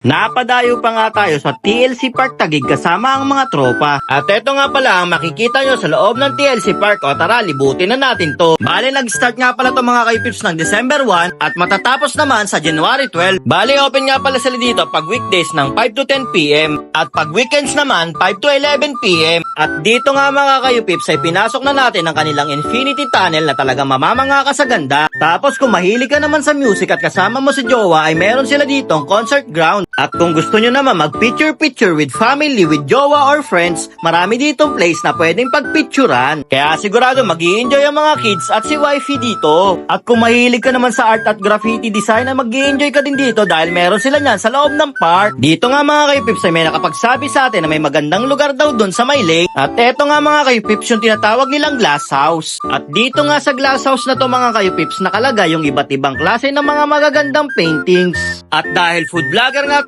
Napadayo pa nga tayo sa TLC Park Taguig kasama ang mga tropa. At eto nga pala ang makikita nyo sa loob ng TLC Park. O tara, libutin na natin to. Bale, nag-start nga pala to mga kaypips ng December 1 at matatapos naman sa January 12. Bale, open nga pala sila dito pag weekdays ng 5 to 10 PM at pag weekends naman 5 to 11 PM. At dito nga mga kaypips ay pinasok na natin ang kanilang Infinity Tunnel na talagang mamamanga ka sa ganda. Tapos kung mahilig ka naman sa music at kasama mo si jowa ay meron sila dito ang concert ground. At kung gusto nyo naman mag-picture-picture with family, with jowa or friends, marami ditong place na pwedeng pagpicturan. Kaya sigurado mag-i-enjoy ang mga kids at si wifey dito. At kung mahilig ka naman sa art at graffiti design, ay mag-i-enjoy ka din dito dahil meron sila nyan sa loob ng park. Dito nga mga kaypips ay may nakapagsabi sa atin na may magandang lugar daw dun sa may lake. At eto nga mga kaypips yung tinatawag nilang glass house. At dito nga sa glass house na to mga kaypips nakalagay yung iba't ibang klase ng mga magagandang paintings. At dahil food vlogger nga